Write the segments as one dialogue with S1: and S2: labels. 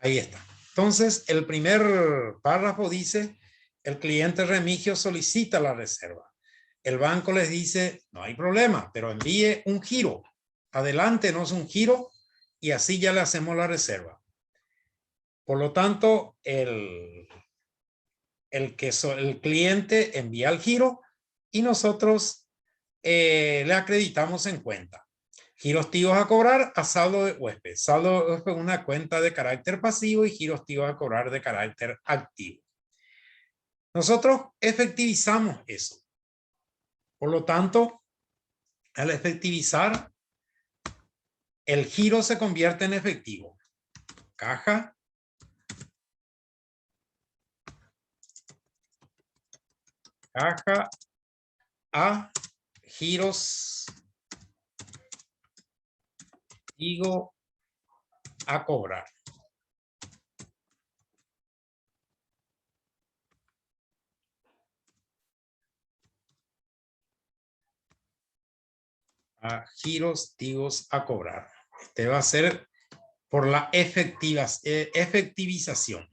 S1: Ahí está. Entonces, el primer párrafo dice, el cliente Remigio solicita la reserva. El banco les dice, no hay problema, pero envíe un giro. Adelántenos un giro y así ya le hacemos la reserva. Por lo tanto, el cliente envía el giro y nosotros le acreditamos en cuenta. Giros tíos a cobrar a saldo de huésped. Saldo de huésped es una cuenta de carácter pasivo y giros tíos a cobrar de carácter activo. Nosotros efectivizamos eso. Por lo tanto, al efectivizar, el giro se convierte en efectivo. Caja. Caja a giros digo a cobrar. A giros digos a cobrar. Este va a ser por la efectivización.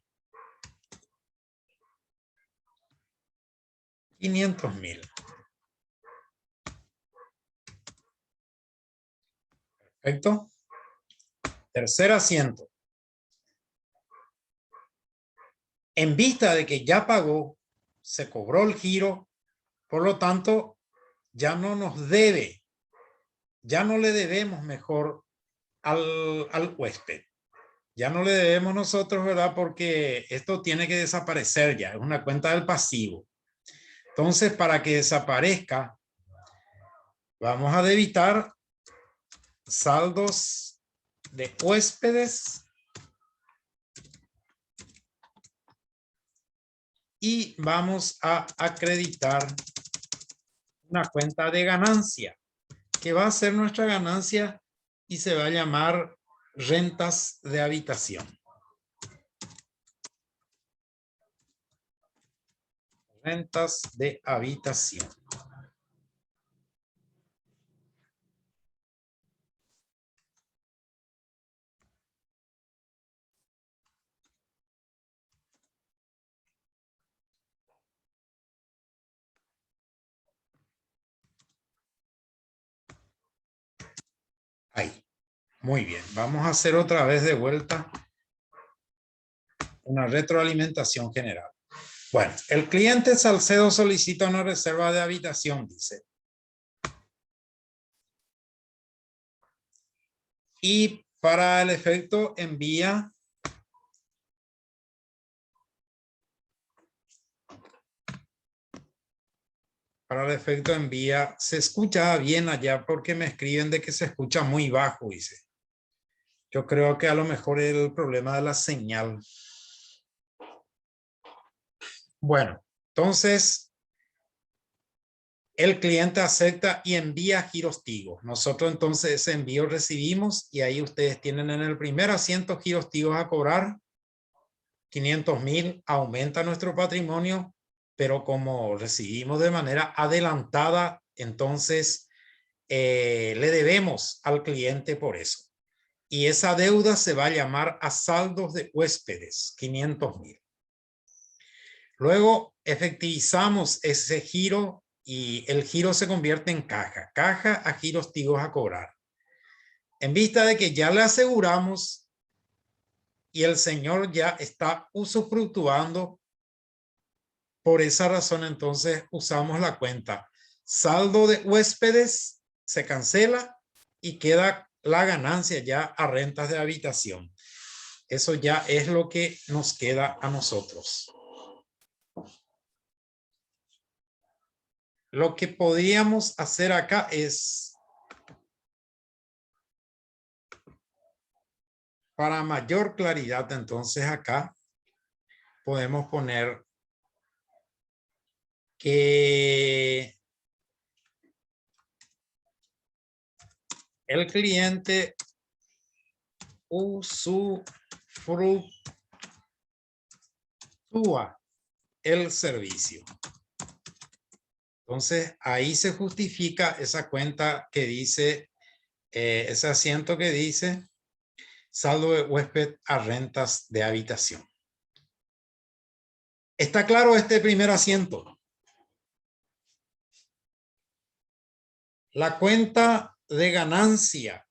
S1: 500.000. Perfecto. Tercer asiento. En vista de que ya pagó, se cobró el giro, por lo tanto, ya no nos debe, ya no le debemos mejor al huésped. Ya no le debemos nosotros, ¿verdad? Porque esto tiene que desaparecer ya, es una cuenta del pasivo. Entonces, para que desaparezca, vamos a debitar saldos de huéspedes y vamos a acreditar una cuenta de ganancia que va a ser nuestra ganancia y se va a llamar rentas de habitación. Rentas de habitación. Ahí. Muy bien. Vamos a hacer otra vez de vuelta una retroalimentación general. Bueno, el cliente Salcedo solicita una reserva de habitación, dice. Y para el efecto envía se escucha bien allá porque me escriben de que se escucha muy bajo, dice. Yo creo que a lo mejor es el problema de la señal. Bueno, entonces el cliente acepta y envía giros Tigo. Nosotros entonces ese envío recibimos y ahí ustedes tienen en el primer asiento giros Tigos a cobrar. 500.000 aumenta nuestro patrimonio, pero como recibimos de manera adelantada, entonces le debemos al cliente por eso. Y esa deuda se va a llamar a saldos de huéspedes, 500.000. Luego efectivizamos ese giro y el giro se convierte en caja. Caja a giros Tigos a cobrar. En vista de que ya le aseguramos y el señor ya está usufructuando, por esa razón entonces usamos la cuenta saldo de huéspedes, se cancela y queda la ganancia ya a rentas de habitación. Eso ya es lo que nos queda a nosotros. Lo que podríamos hacer acá es, para mayor claridad, entonces acá podemos poner que el cliente usufructúa el servicio. Entonces, ahí se justifica esa cuenta que dice, ese asiento que dice, saldo de huésped a rentas de habitación. ¿Está claro este primer asiento? La cuenta de ganancia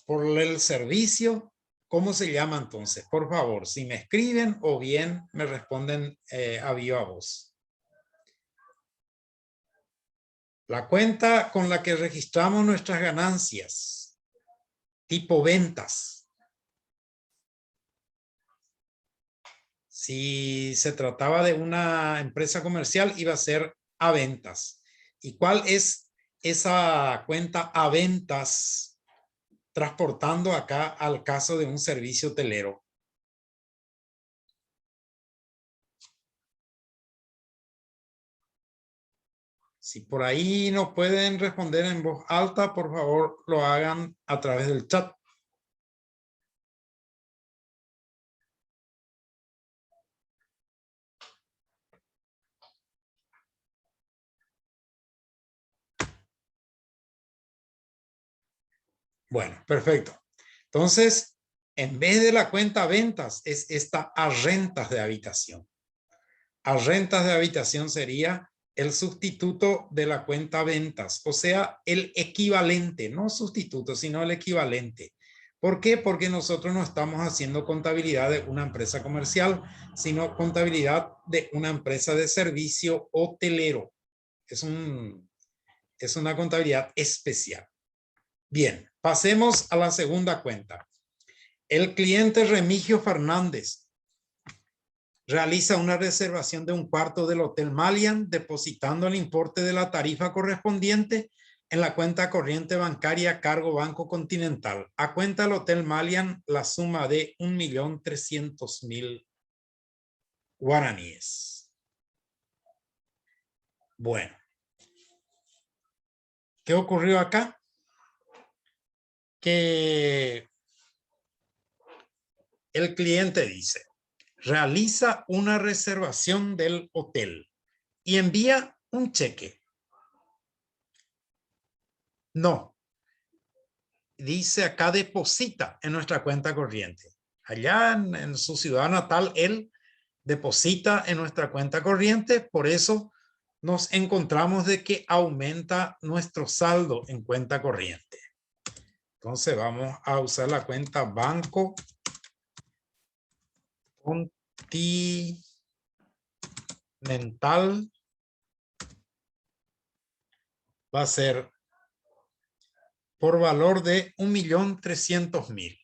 S1: por el servicio, ¿cómo se llama entonces? Por favor, si me escriben o bien me responden a viva voz. La cuenta con la que registramos nuestras ganancias, tipo ventas. Si se trataba de una empresa comercial, iba a ser a ventas. ¿Y cuál es esa cuenta a ventas transportando acá al caso de un servicio hotelero? Si por ahí no pueden responder en voz alta, por favor lo hagan a través del chat. Bueno, perfecto. Entonces, en vez de la cuenta ventas, es esta a rentas de habitación. A rentas de habitación sería el sustituto de la cuenta ventas, o sea, el equivalente, no sustituto, sino el equivalente. ¿Por qué? Porque nosotros no estamos haciendo contabilidad de una empresa comercial, sino contabilidad de una empresa de servicio hotelero. Es una contabilidad especial. Bien, pasemos a la segunda cuenta. El cliente Remigio Fernández realiza una reservación de un cuarto del Hotel Malian, depositando el importe de la tarifa correspondiente en la cuenta corriente bancaria cargo Banco Continental. A cuenta del Hotel Malian la suma de 1.300.000 guaraníes. Bueno, ¿qué ocurrió acá? Que el cliente dice, realiza una reservación del hotel y envía un cheque. No. Dice acá deposita en nuestra cuenta corriente. Allá en su ciudad natal, él deposita en nuestra cuenta corriente. Por eso nos encontramos de que aumenta nuestro saldo en cuenta corriente. Entonces vamos a usar la cuenta Banco Continental. Va a ser por valor de 1.300.000.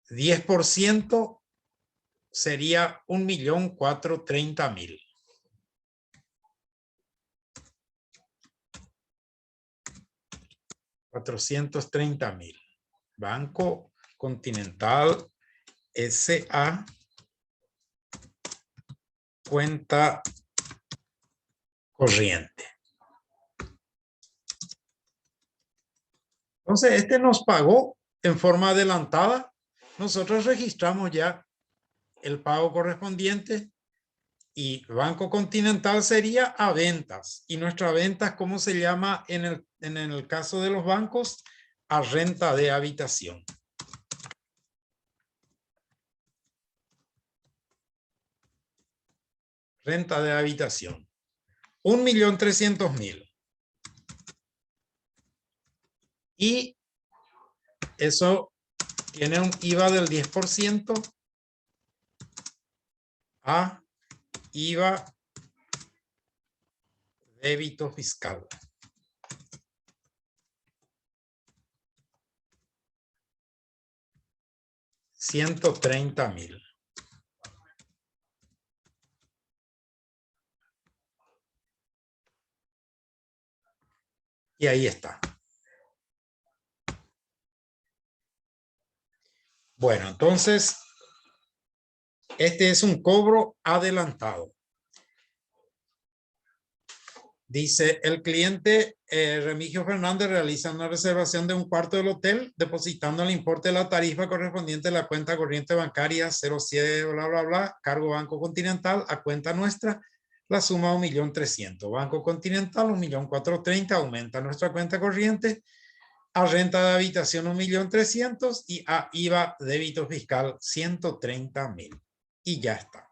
S1: 10% sería 1.430.000. 430.000. Banco Continental S.A. Cuenta corriente. Entonces, este nos pagó en forma adelantada. Nosotros registramos ya el pago correspondiente y Banco Continental sería a ventas. Y nuestra venta, ¿cómo se llama en el caso de los bancos? A renta de habitación. Renta de habitación. 1.300.000. Y eso tiene un IVA del 10% a IVA débito fiscal. $130.000. Y ahí está. Bueno, entonces, este es un cobro adelantado. Dice, el cliente Remigio Fernández realiza una reservación de un cuarto del hotel, depositando el importe de la tarifa correspondiente a la cuenta corriente bancaria 07, bla, bla, bla, cargo Banco Continental, a cuenta nuestra, la suma 1.300.000. Banco Continental, 1.430.000, aumenta nuestra cuenta corriente A renta de habitación 1.300.000 y a IVA débito fiscal 130.000. Y ya está.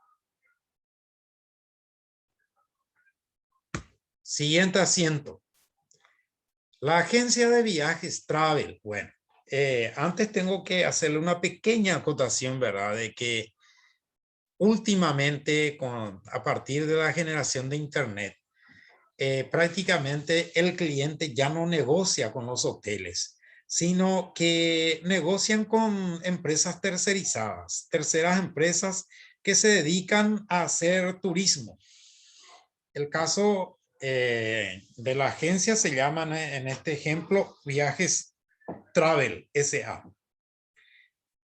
S1: Siguiente asiento. La agencia de viajes Travel. Bueno, antes tengo que hacerle una pequeña acotación, ¿verdad? De que últimamente, a partir de la generación de Internet, prácticamente el cliente ya no negocia con los hoteles, sino que negocian con empresas tercerizadas, terceras empresas que se dedican a hacer turismo. El caso de la agencia se llama en este ejemplo Viajes Travel S.A.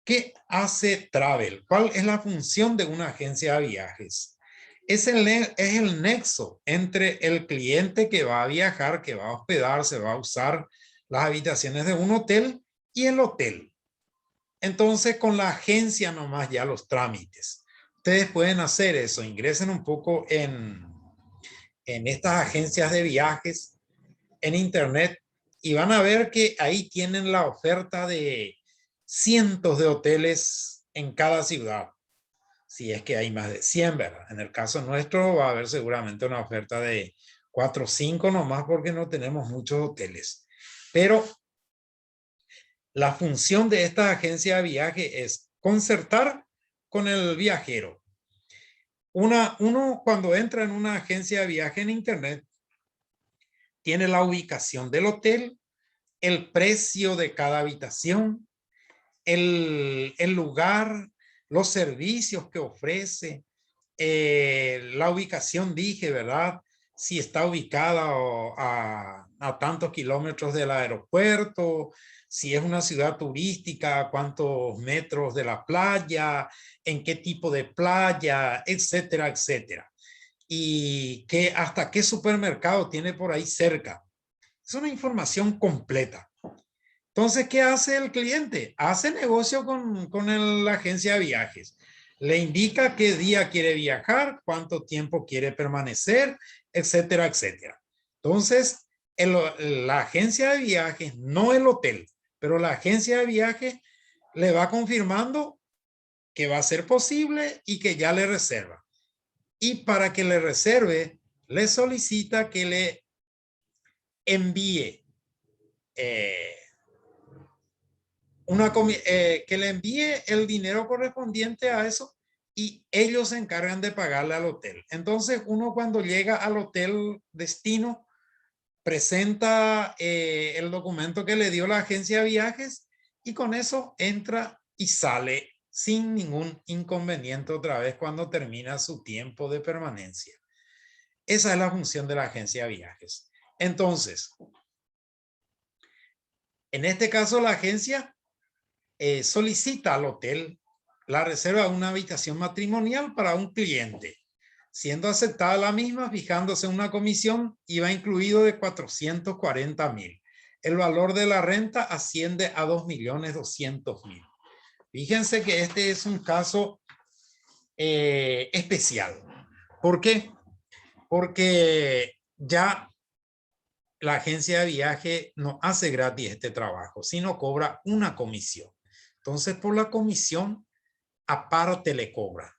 S1: ¿Qué hace Travel? ¿Cuál es la función de una agencia de viajes? Es el nexo entre el cliente que va a viajar, que va a hospedarse, va a usar las habitaciones de un hotel y el hotel. Entonces, con la agencia nomás ya los trámites. Ustedes pueden hacer eso, ingresen un poco en estas agencias de viajes en internet y van a ver que ahí tienen la oferta de cientos de hoteles en cada ciudad. Si es que hay más de 100, ¿verdad? En el caso nuestro va a haber seguramente una oferta de 4 o 5 nomás porque no tenemos muchos hoteles. Pero la función de esta agencia de viaje es concertar con el viajero. Uno cuando entra en una agencia de viaje en internet tiene la ubicación del hotel, el precio de cada habitación, el lugar, los servicios que ofrece, la ubicación, dije, ¿verdad? Si está ubicada a tantos kilómetros del aeropuerto, si es una ciudad turística, cuántos metros de la playa, en qué tipo de playa, etcétera, etcétera. Y hasta qué supermercado tiene por ahí cerca. Es una información completa. Entonces, ¿qué hace el cliente? Hace negocio con la agencia de viajes. Le indica qué día quiere viajar, cuánto tiempo quiere permanecer, etcétera, etcétera. Entonces, la agencia de viajes, no el hotel, pero la agencia de viajes le va confirmando que va a ser posible y que ya le reserva. Y para que le reserve, le solicita que le envíe que le envíe el dinero correspondiente a eso y ellos se encargan de pagarle al hotel. Entonces uno cuando llega al hotel destino presenta el documento que le dio la agencia de viajes y con eso entra y sale sin ningún inconveniente otra vez cuando termina su tiempo de permanencia. Esa es la función de la agencia de viajes. Entonces, en este caso la agencia solicita al hotel la reserva de una habitación matrimonial para un cliente, siendo aceptada la misma, fijándose una comisión IVA incluido de 440.000. El valor de la renta asciende a 2.200.000. Fíjense que este es un caso especial. ¿Por qué? Porque ya la agencia de viaje no hace gratis este trabajo, sino cobra una comisión. Entonces, por la comisión, aparte le cobra.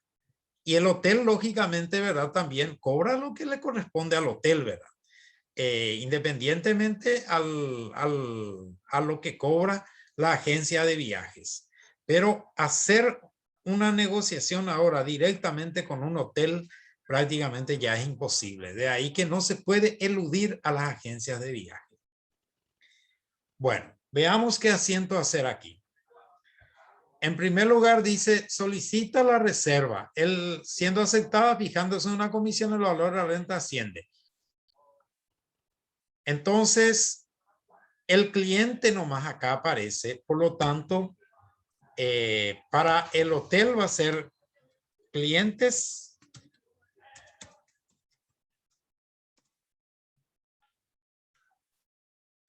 S1: Y el hotel, lógicamente, ¿verdad? También cobra lo que le corresponde al hotel, ¿verdad? Independientemente a lo que cobra la agencia de viajes. Pero hacer una negociación ahora directamente con un hotel prácticamente ya es imposible. De ahí que no se puede eludir a las agencias de viaje. Bueno, veamos qué asiento hacer aquí. En primer lugar dice, solicita la reserva. Él siendo aceptada, fijándose en una comisión, el valor de la renta asciende. Entonces, el cliente nomás acá aparece. Por lo tanto, para el hotel va a ser clientes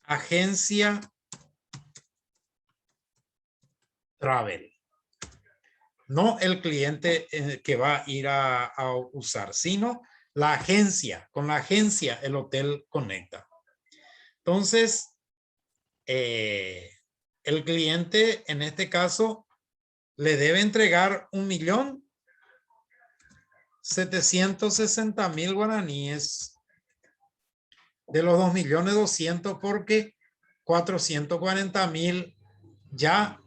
S1: agencia travel. No el cliente que va a ir a usar, sino la agencia. Con la agencia el hotel conecta. Entonces, el cliente en este caso le debe entregar 1.760.000 guaraníes de los 2.200.000 porque 440.000 ya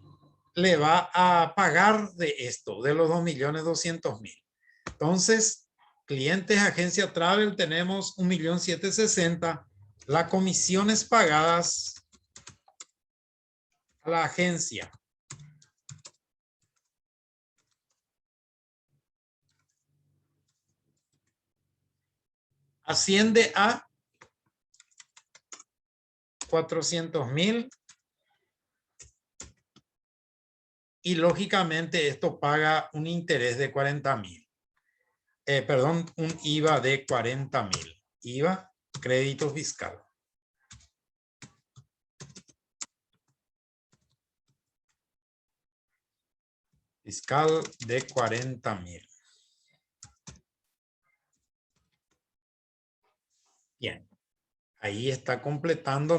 S1: le va a pagar de esto, de los 2.200.000. Entonces, clientes, agencia Travel, tenemos 1.760.000. Las comisiones pagadas a la agencia asciende a 400.000 y lógicamente esto paga un interés de 40.000. Perdón, un IVA de 40.000. IVA, crédito fiscal. Fiscal de 40.000. Bien, ahí está completando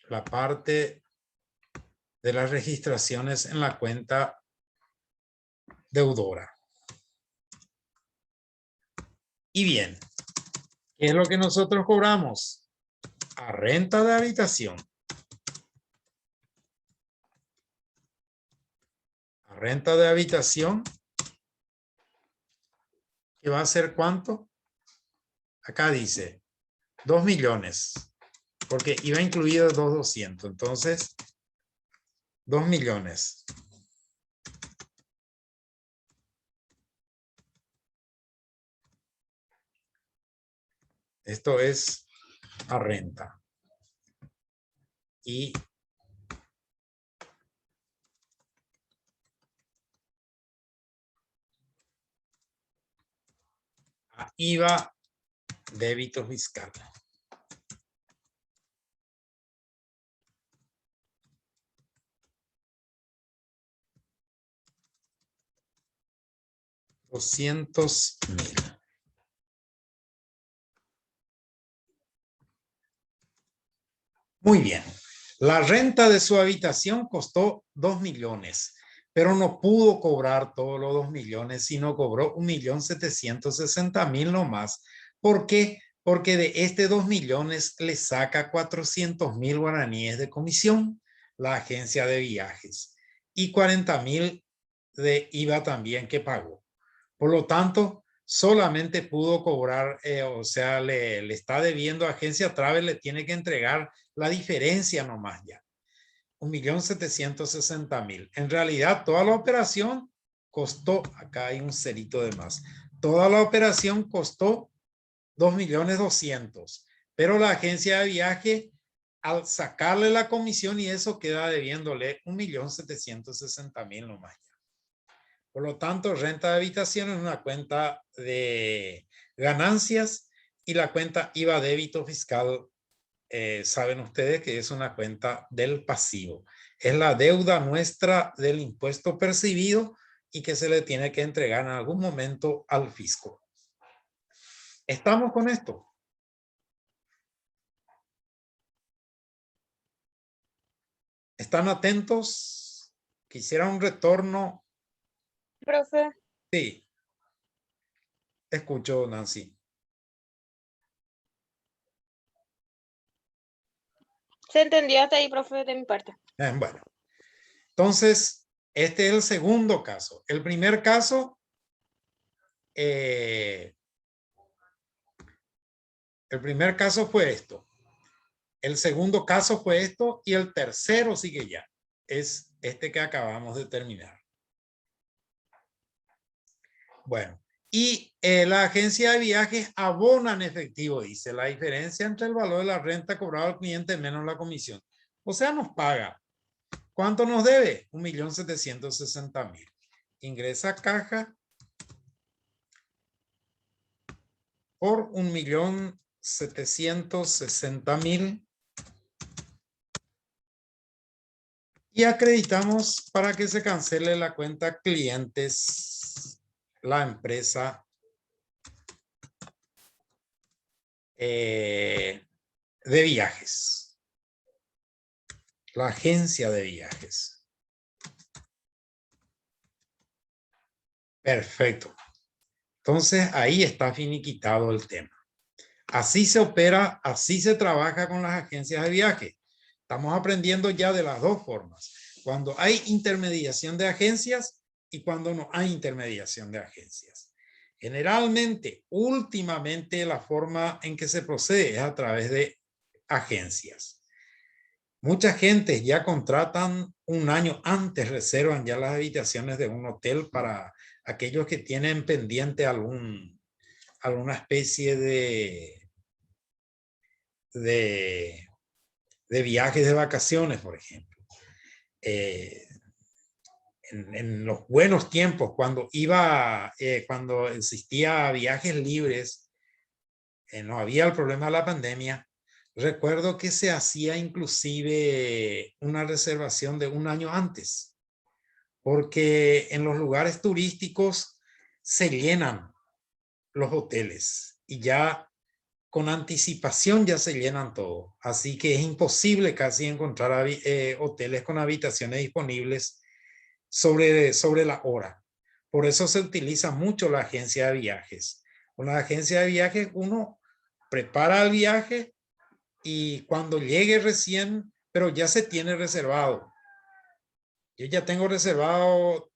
S1: la parte de las registraciones en la cuenta deudora. Y bien, ¿qué es lo que nosotros cobramos? A renta de habitación. A renta de habitación, ¿que va a ser cuánto? Acá dice 2 millones, porque iba incluido 2.200. Entonces, 2 millones. Esto es a renta. Y a IVA débito fiscal. $200.000. Muy bien. La renta de su habitación costó 2 millones, pero no pudo cobrar todos los 2 millones, sino cobró 1.760.000 nomás. ¿Por qué? Porque de este 2 millones le saca 400.000 guaraníes de comisión la agencia de viajes y 40.000 de IVA también que pagó. Por lo tanto, solamente pudo cobrar, o sea, le está debiendo a agencia Travel, le tiene que entregar la diferencia nomás ya. 1.760.000. En realidad, toda la operación costó, acá hay un cerito de más, toda la operación costó 2.200.000, pero la agencia de viaje, al sacarle la comisión y eso, queda debiéndole 1.760.000 nomás ya. Por lo tanto, renta de habitación es una cuenta de ganancias y la cuenta IVA débito fiscal, saben ustedes que es una cuenta del pasivo. Es la deuda nuestra del impuesto percibido y que se le tiene que entregar en algún momento al fisco. ¿Estamos con esto? ¿Están atentos? Quisiera un retorno.
S2: Profe,
S1: Sí. Escucho, Nancy.
S2: se entendió hasta ahí, profe, de mi parte.
S1: Bueno, entonces, este es el segundo caso. El primer caso, el primer caso fue esto. El segundo caso fue esto y el tercero sigue ya. Es este que acabamos de terminar. Bueno, y la agencia de viajes abona en efectivo, dice, la diferencia entre el valor de la renta cobrada al cliente menos la comisión. O sea, nos paga. ¿Cuánto nos debe? 1.760.000. Ingresa a caja por 1.760.000 y acreditamos para que se cancele la cuenta clientes, la empresa de viajes. La agencia de viajes. Perfecto. Entonces, ahí está finiquitado el tema. Así se opera, así se trabaja con las agencias de viaje. Estamos aprendiendo ya de las dos formas. Cuando hay intermediación de agencias y cuando no hay intermediación de agencias. Generalmente, últimamente, la forma en que se procede es a través de agencias. Mucha gente ya contratan un año antes, reservan ya las habitaciones de un hotel para aquellos que tienen pendiente alguna especie de viajes de vacaciones, por ejemplo. En los buenos tiempos, cuando existía viajes libres, no había el problema de la pandemia, recuerdo que se hacía inclusive una reservación de un año antes, porque en los lugares turísticos se llenan los hoteles y ya con anticipación ya se llenan todo. Así que es imposible casi encontrar hoteles con habitaciones disponibles sobre la hora. Por eso se utiliza mucho la agencia de viajes. Con la agencia de viajes uno prepara el viaje y cuando llegue recién, pero ya se tiene reservado. Yo ya tengo reservado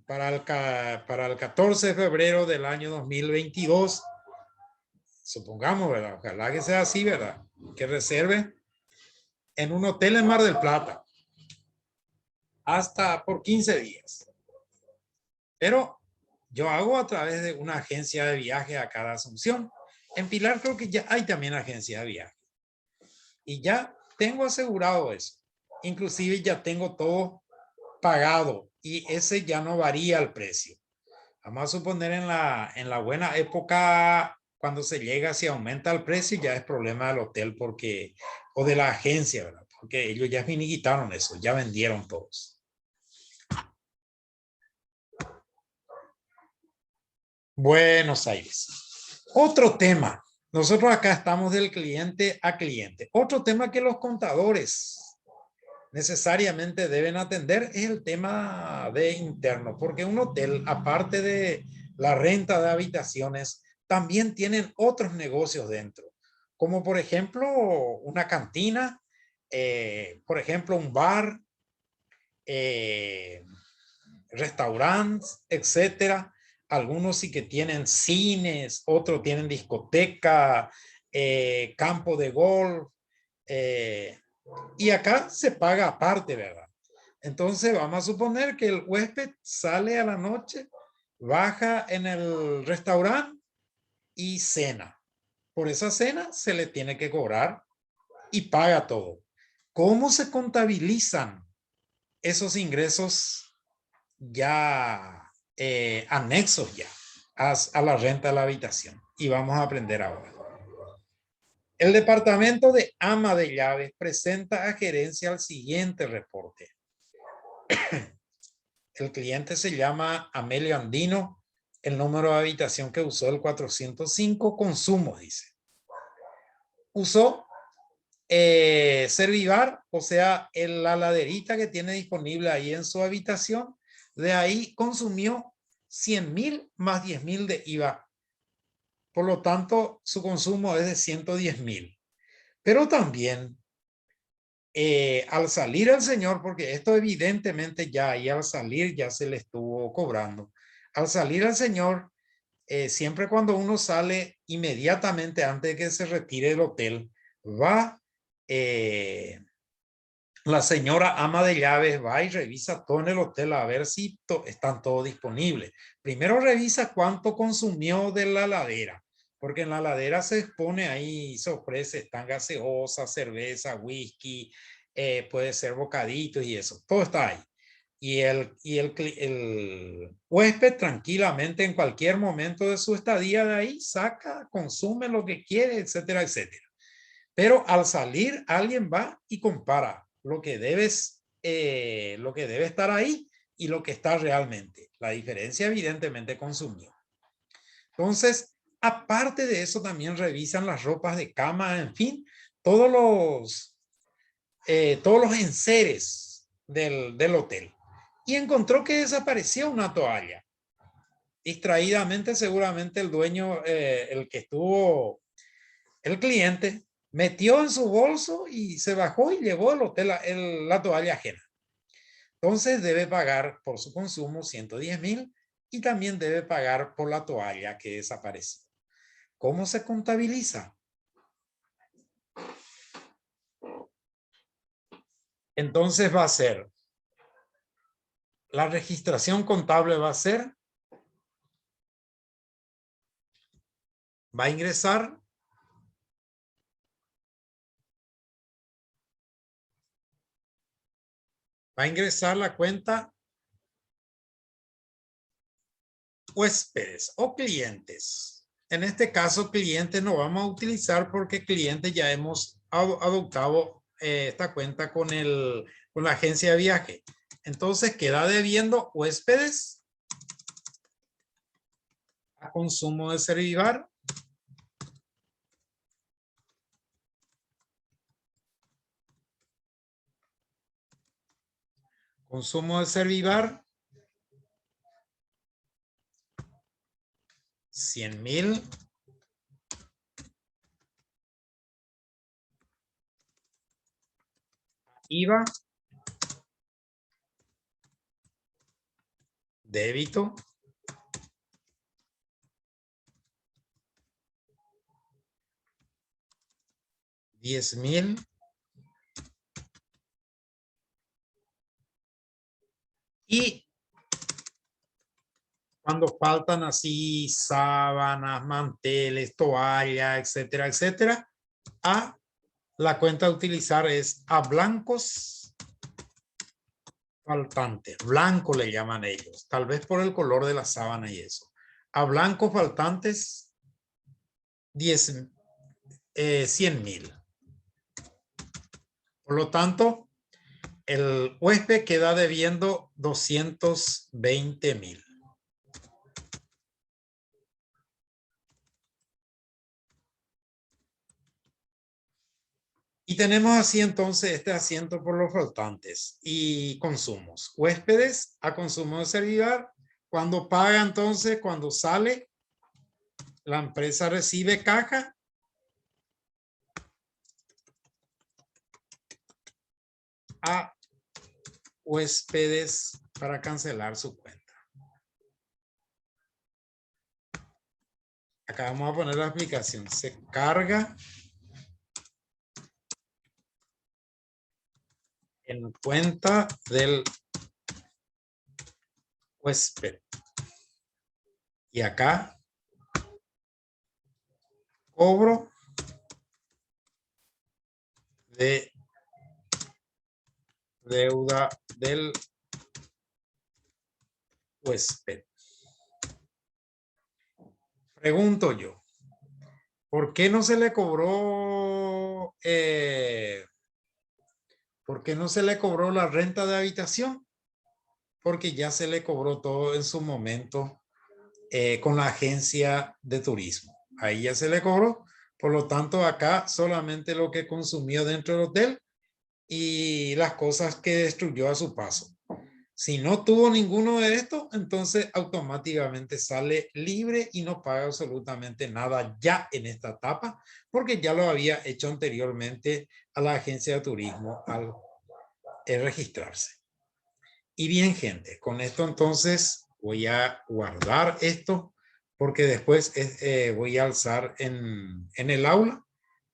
S1: para el 14 de febrero del año 2022. Supongamos, ¿verdad? Ojalá que sea así, ¿verdad? Que reserve en un hotel en Mar del Plata. Hasta por 15 días. Pero yo hago a través de una agencia de viaje acá de Asunción. En Pilar creo que ya hay también agencia de viaje. Y ya tengo asegurado eso. Inclusive ya tengo todo pagado y ese ya no varía el precio. Vamos a suponer en la buena época, cuando se llega, si aumenta el precio, ya es problema del hotel o de la agencia, ¿verdad? Porque ellos ya finiquitaron eso, ya vendieron todos. Buenos Aires. Otro tema. Nosotros acá estamos del cliente a cliente. Otro tema que los contadores necesariamente deben atender es el tema de interno, porque un hotel, aparte de la renta de habitaciones, también tienen otros negocios dentro, como por ejemplo una cantina, por ejemplo un bar, restaurantes, etcétera. Algunos sí que tienen cines, otros tienen discoteca, campo de golf, y acá se paga aparte, ¿verdad? Entonces vamos a suponer que el huésped sale a la noche, baja en el restaurante y cena. Por esa cena se le tiene que cobrar y paga todo. ¿Cómo se contabilizan esos ingresos ya anexos ya a la renta de la habitación? Y vamos a aprender ahora. El departamento de ama de llaves presenta a gerencia el siguiente reporte. El cliente se llama Amelio Andino. El número de habitación que usó el 405, consumo, dice. Usó Servivar, o sea, la laderita que tiene disponible ahí en su habitación. De ahí consumió 100.000 más 10.000 de IVA. Por lo tanto, su consumo es de 110.000. Pero también, al salir el señor, porque esto evidentemente ya ahí al salir ya se le estuvo cobrando. Al salir el señor, siempre cuando uno sale inmediatamente antes de que se retire del hotel, va la señora ama de llaves, va y revisa todo en el hotel a ver si están todos disponibles. Primero revisa cuánto consumió de la ladera, porque en la ladera se expone ahí, se ofrece, están gaseosas, cerveza, whisky, puede ser bocaditos y eso, todo está ahí. Y el huésped tranquilamente en cualquier momento de su estadía de ahí saca, consume lo que quiere, etcétera, etcétera. Pero al salir alguien va y compara lo que debe estar ahí y lo que está realmente. La diferencia evidentemente consumió. Entonces, aparte de eso también revisan las ropas de cama, en fin, todos los enseres del hotel y encontró que desaparecía una toalla. Distraídamente, seguramente el dueño, el que estuvo, el cliente, metió en su bolso y se bajó y llevó al hotel la toalla ajena. Entonces debe pagar por su consumo 110,000 y también debe pagar por la toalla que desapareció. ¿Cómo se contabiliza? Entonces va a ser, la registración contable va a ingresar la cuenta huéspedes o clientes. En este caso, clientes no vamos a utilizar porque clientes ya hemos adoptado esta cuenta con la agencia de viaje. Entonces queda debiendo huéspedes a consumo de Servivar. Consumo de Servivar 100,000. IVA. Débito. $10,000. Y cuando faltan así sábanas, manteles, toallas, etcétera, etcétera, la cuenta a utilizar es a blancos faltantes. Blanco le llaman ellos, tal vez por el color de la sábana y eso. A blancos faltantes 100,000. Por lo tanto, el huésped queda debiendo 220,000. Y tenemos así entonces este asiento por los faltantes y consumos. Huéspedes a consumo de Servivar. Cuando paga entonces, cuando sale, la empresa recibe caja a huéspedes para cancelar su cuenta. Acá vamos a poner la aplicación. Se carga en cuenta del huésped. Y acá cobro de deuda del huésped. Pregunto yo, ¿por qué no se le cobró ¿por qué no se le cobró la renta de habitación? Porque ya se le cobró todo en su momento con la agencia de turismo. Ahí ya se le cobró. Por lo tanto, acá solamente lo que consumió dentro del hotel y las cosas que destruyó a su paso. Si no tuvo ninguno de estos, entonces automáticamente sale libre y no paga absolutamente nada ya en esta etapa, porque ya lo había hecho anteriormente a la agencia de turismo al registrarse. Y bien, gente, con esto entonces voy a guardar esto porque después voy a alzar en el aula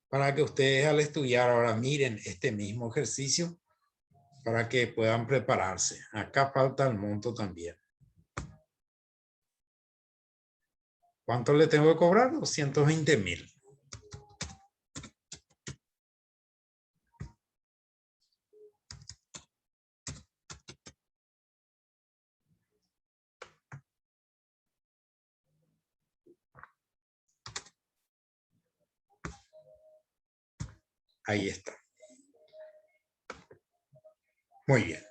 S1: para que ustedes al estudiar ahora miren este mismo ejercicio para que puedan prepararse. Acá falta el monto también. ¿Cuánto le tengo que cobrar? 220,000. Ahí está. Muy bien.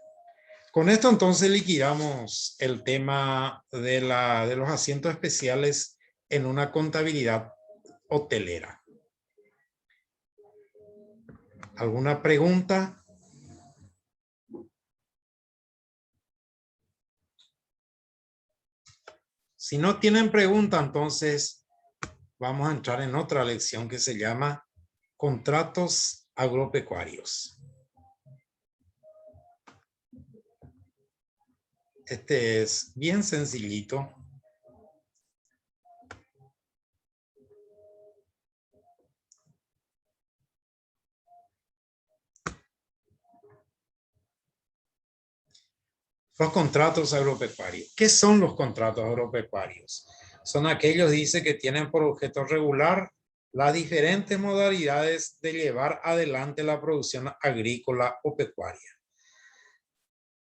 S1: Con esto entonces liquidamos el tema de los asientos especiales en una contabilidad hotelera. ¿Alguna pregunta? Si no tienen pregunta, entonces vamos a entrar en otra lección que se llama contratos agropecuarios. Este es bien sencillito. Los contratos agropecuarios. ¿Qué son los contratos agropecuarios? Son aquellos, dice, que tienen por objeto regular las diferentes modalidades de llevar adelante la producción agrícola o pecuaria.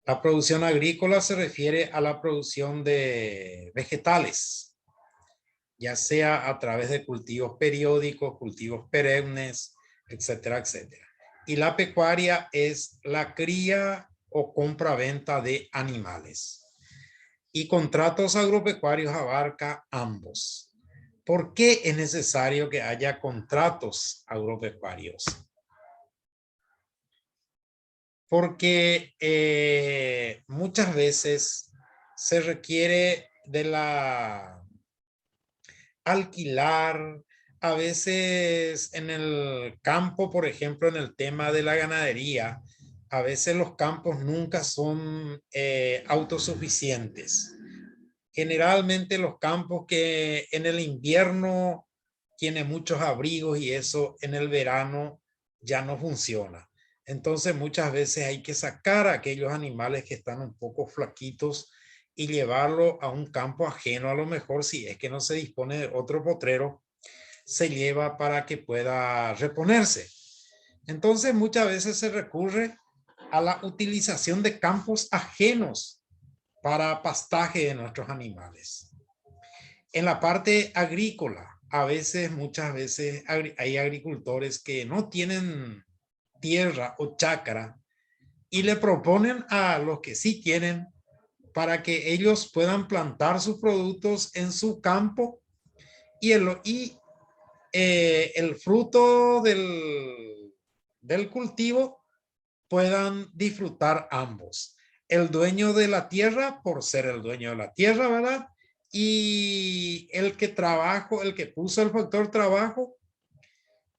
S1: La producción agrícola se refiere a la producción de vegetales, ya sea a través de cultivos periódicos, cultivos perennes, etcétera, etcétera. Y la pecuaria es la cría o compra-venta de animales. Y contratos agropecuarios abarca ambos. ¿Por qué es necesario que haya contratos agropecuarios? Porque muchas veces se requiere de la alquilar, a veces en el campo, por ejemplo, en el tema de la ganadería, a veces los campos nunca son autosuficientes. Generalmente los campos que en el invierno tienen muchos abrigos y eso en el verano ya no funciona. Entonces muchas veces hay que sacar a aquellos animales que están un poco flaquitos y llevarlo a un campo ajeno, a lo mejor si es que no se dispone de otro potrero, se lleva para que pueda reponerse. Entonces muchas veces se recurre a la utilización de campos ajenos para pastaje de nuestros animales. En la parte agrícola, muchas veces hay agricultores que no tienen tierra o chacra y le proponen a los que sí tienen para que ellos puedan plantar sus productos en su campo y el fruto del cultivo puedan disfrutar ambos. El dueño de la tierra por ser el dueño de la tierra, ¿verdad? Y el que puso el factor trabajo,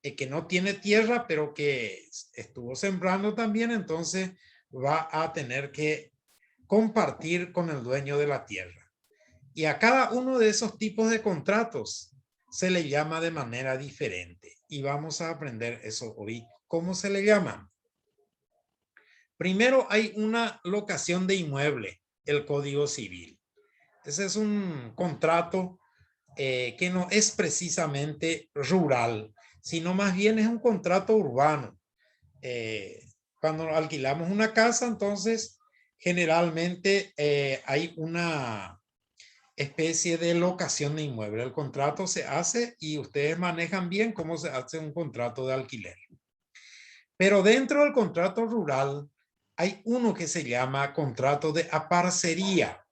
S1: el que no tiene tierra, pero que estuvo sembrando también, entonces va a tener que compartir con el dueño de la tierra. Y a cada uno de esos tipos de contratos se le llama de manera diferente. Y vamos a aprender eso hoy. ¿Cómo se le llama? Primero hay una locación de inmueble, el Código Civil. Ese es un contrato que no es precisamente rural, sino más bien es un contrato urbano. Cuando alquilamos una casa, entonces generalmente hay una especie de locación de inmueble. El contrato se hace y ustedes manejan bien cómo se hace un contrato de alquiler. Pero dentro del contrato rural hay uno que se llama contrato de aparcería,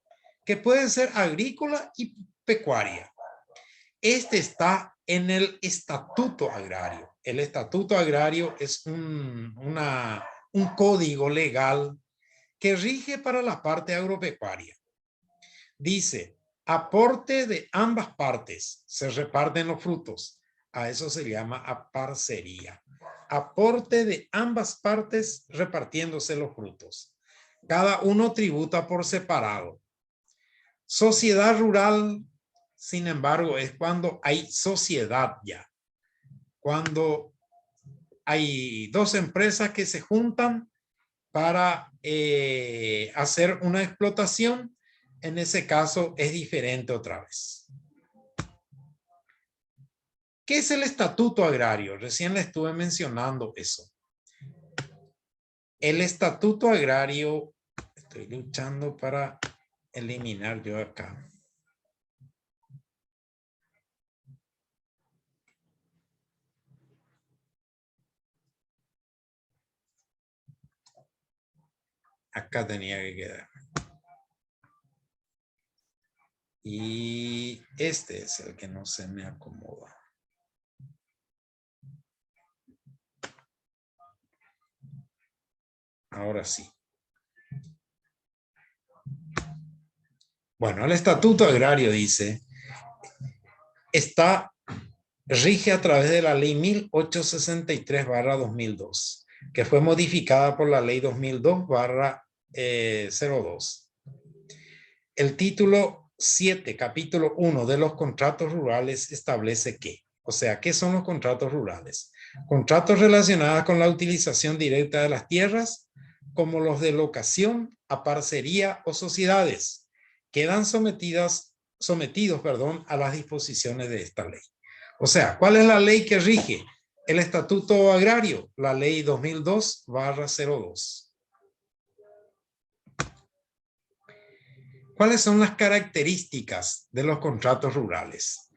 S1: que puede ser agrícola y pecuaria. Este está en el estatuto agrario. El estatuto agrario es un código legal que rige para la parte agropecuaria. Dice, aporte de ambas partes, se reparten los frutos. A eso se llama aparcería. Aporte de ambas partes repartiéndose los frutos. Cada uno tributa por separado. Sociedad rural, sin embargo, es cuando hay sociedad ya. Cuando hay dos empresas que se juntan para hacer una explotación, en ese caso es diferente otra vez. ¿Qué es el estatuto agrario? Recién le estuve mencionando eso. El estatuto agrario, estoy luchando para eliminar yo acá. Acá tenía que quedar. Y este es el que no se me acomoda. ahora sí. Bueno, el Estatuto Agrario dice, rige a través de la ley 1863/2002, que fue modificada por la ley 2002/02. El título 7, capítulo 1 de los contratos rurales establece que, o sea, ¿qué son los contratos rurales? Contratos relacionados con la utilización directa de las tierras, como los de locación, a parcería o sociedades, quedan sometidos, a las disposiciones de esta ley. O sea, ¿cuál es la ley que rige? El Estatuto Agrario, la ley 2002/02. ¿Cuáles son las características de los contratos rurales?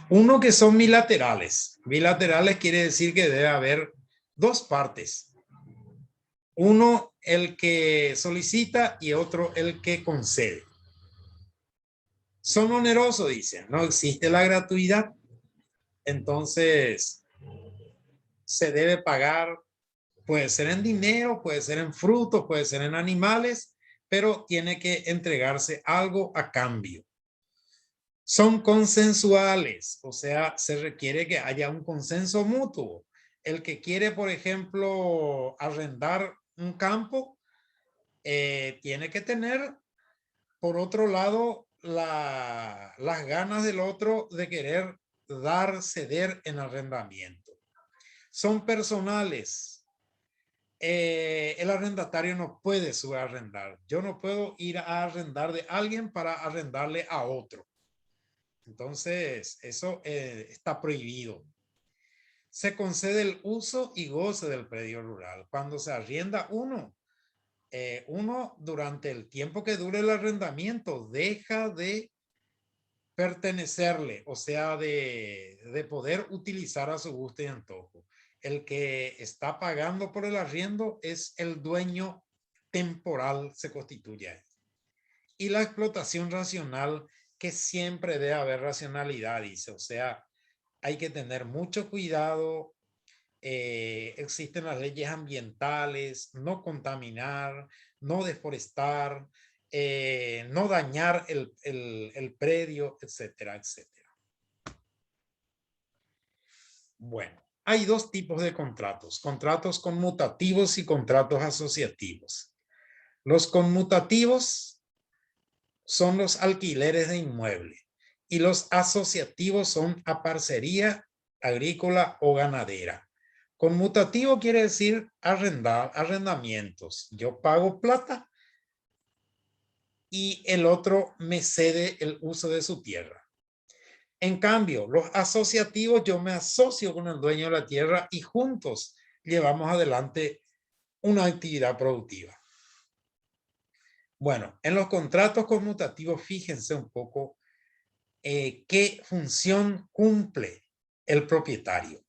S1: Uno, que son bilaterales. Bilaterales quiere decir que debe haber dos partes. Uno, el que solicita, y otro, el que concede. Son onerosos, dicen. No existe la gratuidad. Entonces, se debe pagar. Puede ser en dinero, puede ser en frutos, puede ser en animales, pero tiene que entregarse algo a cambio. Son consensuales, o sea, se requiere que haya un consenso mutuo. El que quiere, por ejemplo, arrendar un campo, tiene que tener, por otro lado, las ganas del otro de querer ceder en arrendamiento. Son personales. El arrendatario no puede subarrendar. Yo no puedo ir a arrendar de alguien para arrendarle a otro. Entonces, eso está prohibido. Se concede el uso y goce del predio rural. Cuando se arrienda uno durante el tiempo que dure el arrendamiento deja de pertenecerle, o sea, de poder utilizar a su gusto y antojo. El que está pagando por el arriendo es el dueño temporal, se constituye ahí. Y la explotación racional, que siempre debe haber racionalidad, dice, o sea, hay que tener mucho cuidado. Existen las leyes ambientales, no contaminar, no deforestar, no dañar el predio, etcétera, etcétera. Bueno, hay dos tipos de contratos: contratos conmutativos y contratos asociativos. Los conmutativos son los alquileres de inmueble y los asociativos son a parcería agrícola o ganadera. Conmutativo quiere decir arrendamientos. Yo pago plata y el otro me cede el uso de su tierra. En cambio, los asociativos, yo me asocio con el dueño de la tierra y juntos llevamos adelante una actividad productiva. Bueno, en los contratos conmutativos, fíjense un poco qué función cumple el propietario.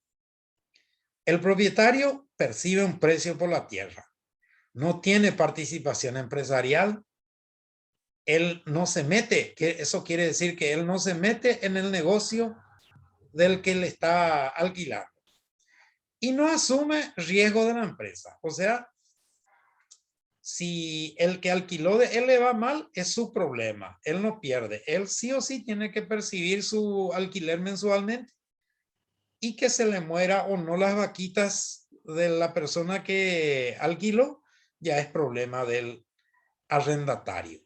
S1: El propietario percibe un precio por la tierra, no tiene participación empresarial, él no se mete, que eso quiere decir que él no se mete en el negocio del que le está alquilando y no asume riesgo de la empresa. O sea, si el que alquiló de él le va mal, es su problema, él no pierde, él sí o sí tiene que percibir su alquiler mensualmente, y que se le muera o no las vaquitas de la persona que alquiló, ya es problema del arrendatario.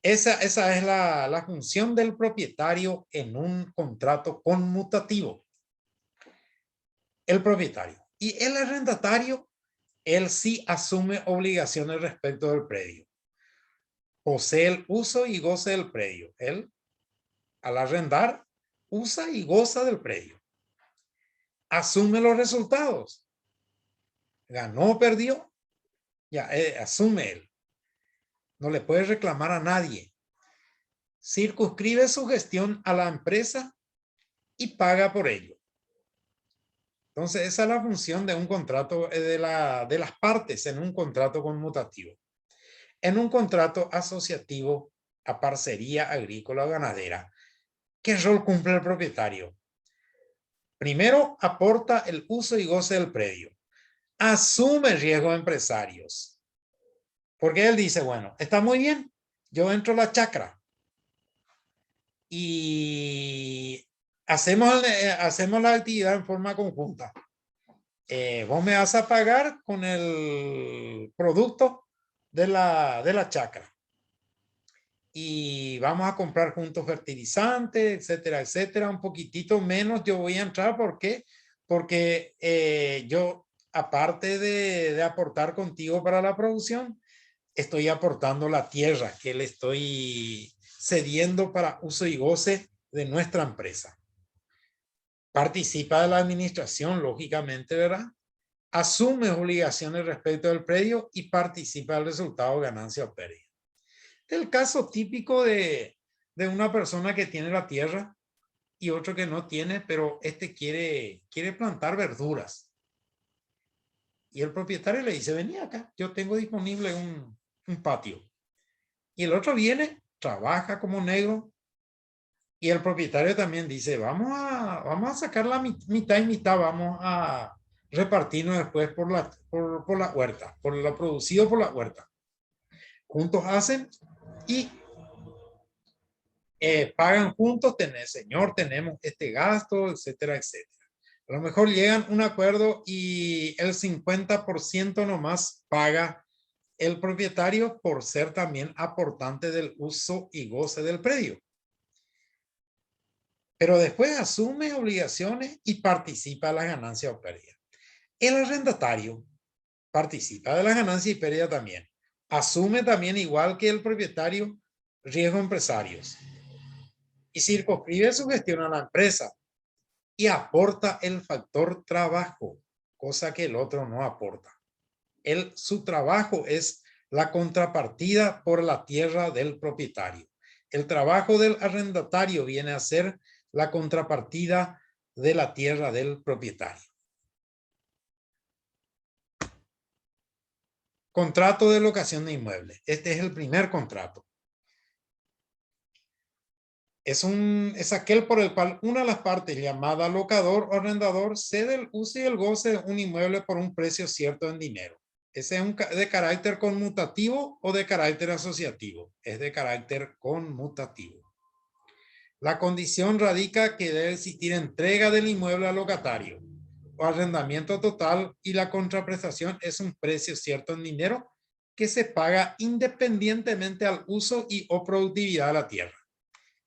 S1: Esa es la función del propietario en un contrato conmutativo. El propietario. Y el arrendatario, él sí asume obligaciones respecto del predio. Posee el uso y goce del predio. Él, al arrendar, usa y goza del predio. Asume los resultados. Ganó o perdió, ya asume él. No le puede reclamar a nadie. Circunscribe su gestión a la empresa y paga por ello. Entonces, esa es la función de un contrato, de las partes en un contrato conmutativo. En un contrato asociativo a parcería agrícola o ganadera, ¿qué rol cumple el propietario? Primero, aporta el uso y goce del predio. Asume riesgos empresarios. Porque él dice, bueno, está muy bien, yo entro a la chacra y hacemos la actividad en forma conjunta. Vos me vas a pagar con el producto de la chacra. Y vamos a comprar juntos fertilizantes, etcétera, etcétera. Un poquitito menos yo voy a entrar. ¿Por qué? Porque yo, aparte de aportar contigo para la producción, estoy aportando la tierra que le estoy cediendo para uso y goce de nuestra empresa. Participa de la administración, lógicamente, ¿verdad? Asume obligaciones respecto del predio y participa del resultado, ganancia o pérdida. El caso típico de una persona que tiene la tierra y otro que no tiene, pero este quiere plantar verduras. Y el propietario le dice, vení acá, yo tengo disponible un patio. Y el otro viene, trabaja como negro. Y el propietario también dice, vamos a sacar la mitad y mitad, vamos a repartirnos después por la huerta, por lo producido por la huerta. Juntos hacen y pagan juntos, señor, tenemos este gasto, etcétera, etcétera. A lo mejor llegan a un acuerdo y el 50% nomás paga el propietario por ser también aportante del uso y goce del predio. Pero después asume obligaciones y participa de las ganancias o pérdidas. El arrendatario participa de las ganancias y pérdidas también. Asume también, igual que el propietario, riesgos empresarios y circunscribe su gestión a la empresa y aporta el factor trabajo, cosa que el otro no aporta. Su trabajo es la contrapartida por la tierra del propietario. El trabajo del arrendatario viene a ser la contrapartida de la tierra del propietario. Contrato de locación de inmuebles. Este es el primer contrato. Es aquel por el cual una de las partes, llamada locador o arrendador, cede el uso y el goce de un inmueble por un precio cierto en dinero. ¿Ese es de carácter conmutativo o de carácter asociativo? Es de carácter conmutativo. La condición radica que debe existir entrega del inmueble al locatario o arrendamiento total, y la contraprestación es un precio cierto en dinero que se paga independientemente al uso y o productividad de la tierra.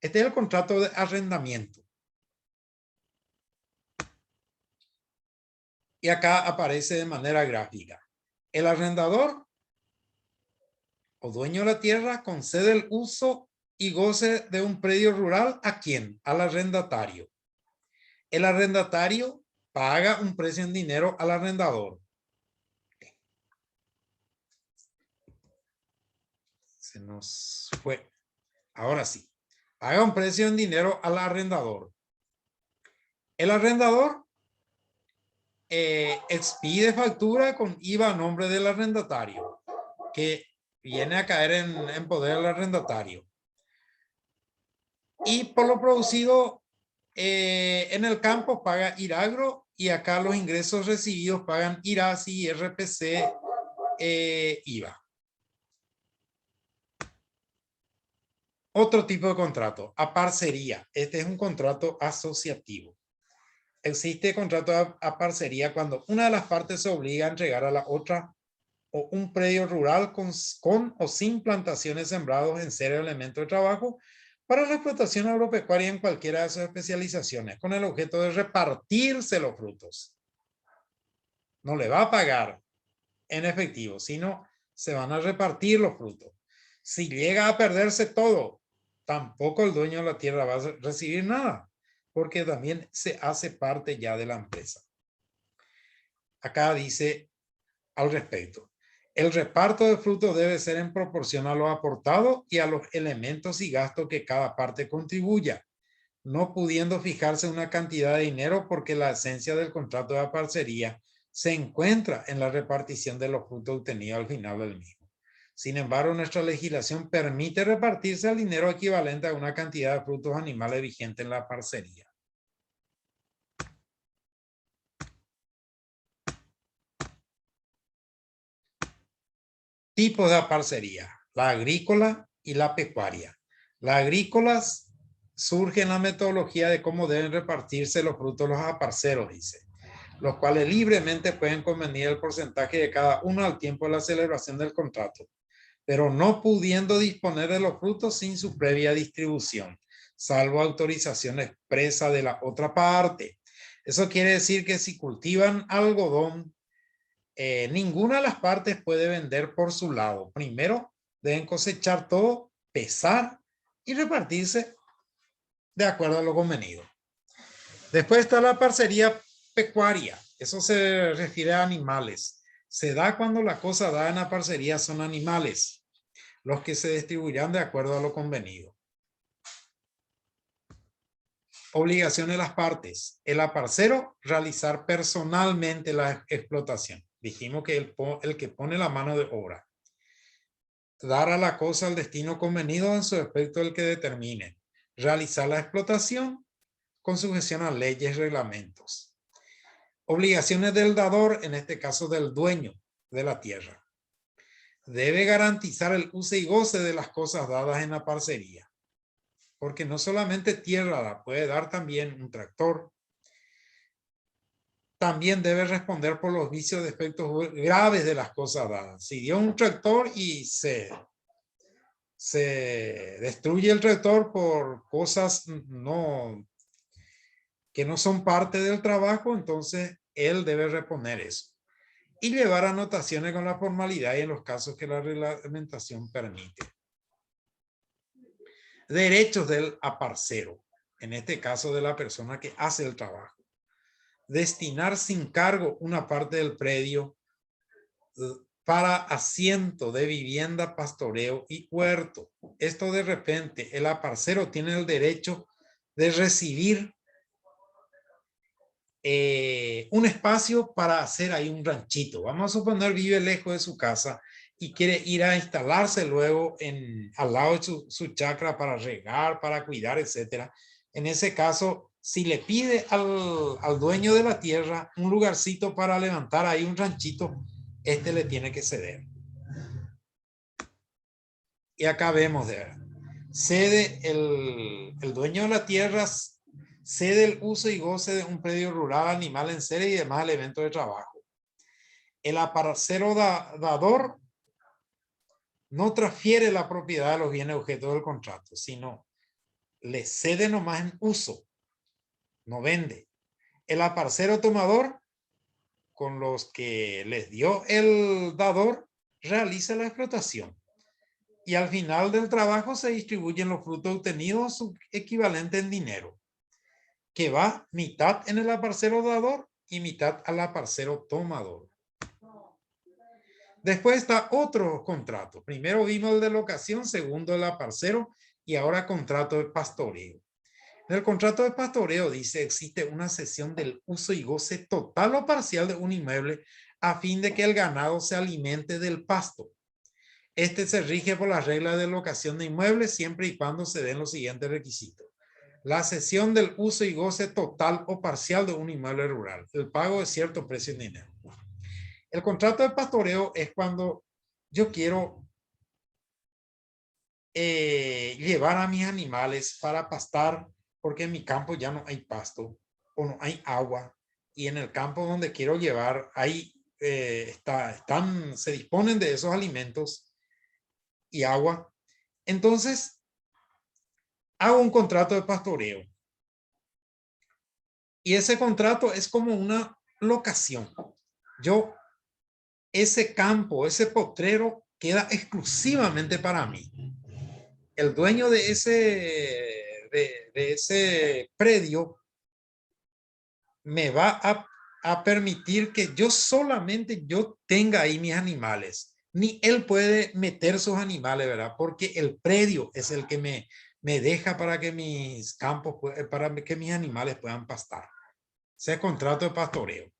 S1: Este es el contrato de arrendamiento. Y acá aparece de manera gráfica. El arrendador o dueño de la tierra concede el uso y goce de un predio rural ¿a quién? Al arrendatario. El arrendatario paga un precio en dinero al arrendador. Se nos fue. Ahora sí. Paga un precio en dinero al arrendador. El arrendador expide factura con IVA a nombre del arrendatario, que viene a caer en poder del arrendatario. Y por lo producido en el campo paga IRAGRO, y acá los ingresos recibidos pagan IRASI, RPC, IVA. Otro tipo de contrato, a parcería. Este es un contrato asociativo. Existe contrato a parcería cuando una de las partes se obliga a entregar a la otra o un predio rural con o sin plantaciones sembrados en serio elemento de trabajo para la explotación agropecuaria en cualquiera de sus especializaciones, con el objeto de repartirse los frutos. No le va a pagar en efectivo, sino se van a repartir los frutos. Si llega a perderse todo, tampoco el dueño de la tierra va a recibir nada, porque también se hace parte ya de la empresa. Acá dice al respecto: el reparto de frutos debe ser en proporción a lo aportado y a los elementos y gastos que cada parte contribuya, no pudiendo fijarse una cantidad de dinero, porque la esencia del contrato de parcería se encuentra en la repartición de los frutos obtenidos al final del mismo. Sin embargo, nuestra legislación permite repartirse el dinero equivalente a una cantidad de frutos animales vigente en la parcería. Tipos de aparcería: la agrícola y la pecuaria. Las agrícolas surgen la metodología de cómo deben repartirse los frutos de los aparceros, dice, los cuales libremente pueden convenir el porcentaje de cada uno al tiempo de la celebración del contrato, pero no pudiendo disponer de los frutos sin su previa distribución, salvo autorización expresa de la otra parte. Eso quiere decir que si cultivan algodón, ninguna de las partes puede vender por su lado. Primero deben cosechar todo, pesar y repartirse de acuerdo a lo convenido. Después está la parcería pecuaria. Eso se refiere a animales. Se da cuando la cosa dada en la parcería son animales, los que se distribuirán de acuerdo a lo convenido. Obligación de las partes: el aparcero realizar personalmente la explotación. Dijimos que el que pone la mano de obra. Dar a la cosa el destino convenido en su aspecto el que determine. Realizar la explotación con sujeción a leyes y reglamentos. Obligaciones del dador, en este caso del dueño de la tierra. Debe garantizar el uso y goce de las cosas dadas en la parcería. Porque no solamente tierra la puede dar también un tractor. También debe responder por los vicios de defectos graves de las cosas dadas. Si dio un tractor y se destruye el tractor por cosas que no son parte del trabajo, entonces él debe reponer eso. Y llevar anotaciones con la formalidad y en los casos que la reglamentación permite. Derechos del aparcero, en este caso de la persona que hace el trabajo. Destinar sin cargo una parte del predio para asiento de vivienda, pastoreo y huerto. Esto de repente, el aparcero tiene el derecho de recibir un espacio para hacer ahí un ranchito. Vamos a suponer vive lejos de su casa y quiere ir a instalarse luego al lado de su chacra para regar, para cuidar, etcétera. En ese caso, si le pide al dueño de la tierra un lugarcito para levantar ahí un ranchito, este le tiene que ceder. Y acá vemos, cede el dueño de la tierra, cede el uso y goce de un predio rural, animal en serie y demás elementos de trabajo. El aparcero dador no transfiere la propiedad de los bienes objeto del contrato, sino le cede nomás en uso, no vende. El aparcero tomador, con los que les dio el dador, realiza la explotación. Y al final del trabajo se distribuyen los frutos obtenidos, su equivalente en dinero, que va mitad en el aparcero dador y mitad al aparcero tomador. Después está otro contrato. Primero vimos el de locación, segundo el aparcero y ahora contrato de pastoreo. En el contrato de pastoreo dice existe una cesión del uso y goce total o parcial de un inmueble a fin de que el ganado se alimente del pasto. Este se rige por las reglas de locación de inmuebles siempre y cuando se den los siguientes requisitos. La cesión del uso y goce total o parcial de un inmueble rural. El pago de cierto precio en dinero. El contrato de pastoreo es cuando yo quiero llevar a mis animales para pastar porque en mi campo ya no hay pasto o no hay agua y en el campo donde quiero llevar ahí se disponen de esos alimentos y agua. Entonces hago un contrato de pastoreo y ese contrato es como una locación. Ese campo, ese potrero queda exclusivamente para mí. El dueño de ese predio me va a permitir que solamente yo tenga ahí mis animales. Ni él puede meter sus animales, ¿verdad? Porque el predio es el que me deja para que mis campos, para que mis animales puedan pastar. Ese es contrato de pastoreo.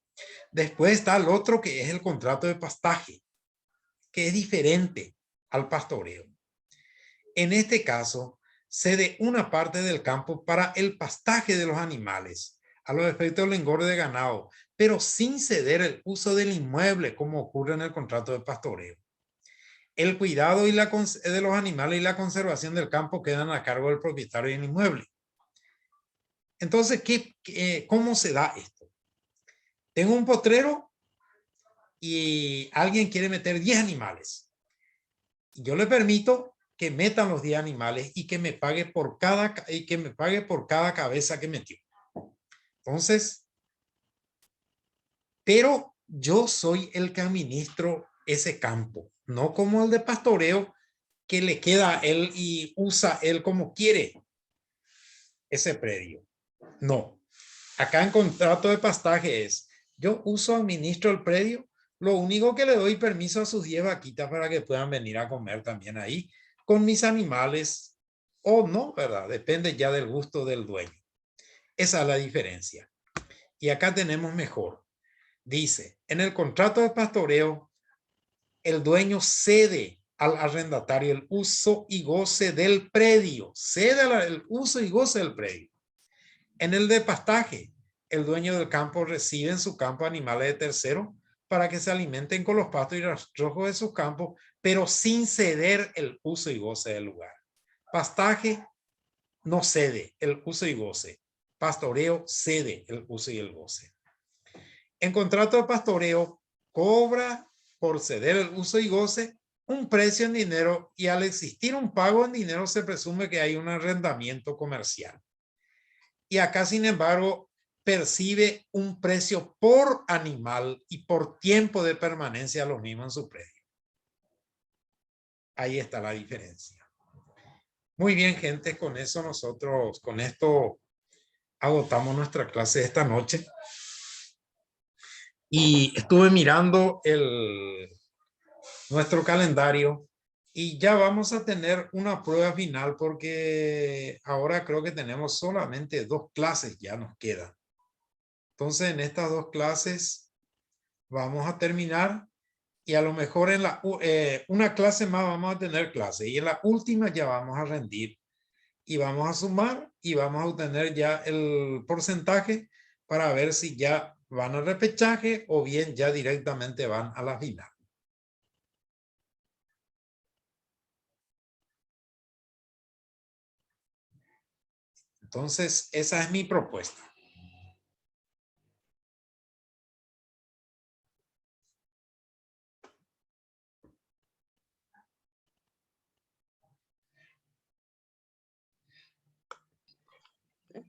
S1: Después está el otro que es el contrato de pastaje, que es diferente al pastoreo. En este caso, cede una parte del campo para el pastaje de los animales, a los efectos del engorde de ganado, pero sin ceder el uso del inmueble, como ocurre en el contrato de pastoreo. El cuidado y de los animales y la conservación del campo quedan a cargo del propietario del inmueble. Entonces, ¿cómo se da esto? Tengo un potrero y alguien quiere meter 10 animales. Yo le permito que metan los 10 animales y que me pague por cada cabeza que metió. Entonces, pero yo soy el que administro ese campo, no como el de pastoreo que le queda a él y usa él como quiere ese predio. No, acá en contrato de pastaje es, yo administro el predio, lo único que le doy permiso a sus 10 vaquitas para que puedan venir a comer también ahí con mis animales o no, ¿verdad? Depende ya del gusto del dueño. Esa es la diferencia. Y acá tenemos mejor. Dice, en el contrato de pastoreo, el dueño cede al arrendatario el uso y goce del predio. Cede el uso y goce del predio. En el de pastaje, el dueño del campo recibe en su campo animales de tercero para que se alimenten con los pastos y rastrojos de sus campos, pero sin ceder el uso y goce del lugar. Pastaje no cede el uso y goce. Pastoreo cede el uso y el goce. En contrato de pastoreo, cobra por ceder el uso y goce un precio en dinero y al existir un pago en dinero se presume que hay un arrendamiento comercial. Y acá, sin embargo, percibe un precio por animal y por tiempo de permanencia lo mismo en su predio. Ahí está la diferencia. Muy bien, gente, con eso nosotros, con esto agotamos nuestra clase de esta noche. Y estuve mirando nuestro calendario y ya vamos a tener una prueba final porque ahora creo que tenemos solamente 2 clases, ya nos quedan. Entonces, en estas 2 clases vamos a terminar y a lo mejor en una clase más vamos a tener clase y en la última ya vamos a rendir y vamos a sumar y vamos a obtener ya el porcentaje para ver si ya van al repechaje o bien ya directamente van a la final. Entonces, esa es mi propuesta.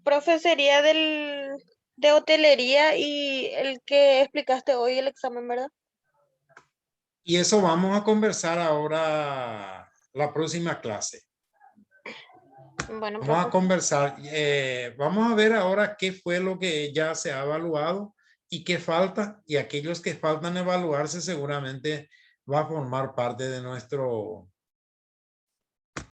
S2: Profe, sería de hotelería y el que explicaste hoy el examen, ¿verdad?
S1: Y eso vamos a conversar ahora la próxima clase.
S2: Bueno,
S1: Vamos a
S2: profe.
S1: conversar. Vamos a ver ahora qué fue lo que ya se ha evaluado y qué falta. Y aquellos que faltan evaluarse seguramente va a formar parte de nuestro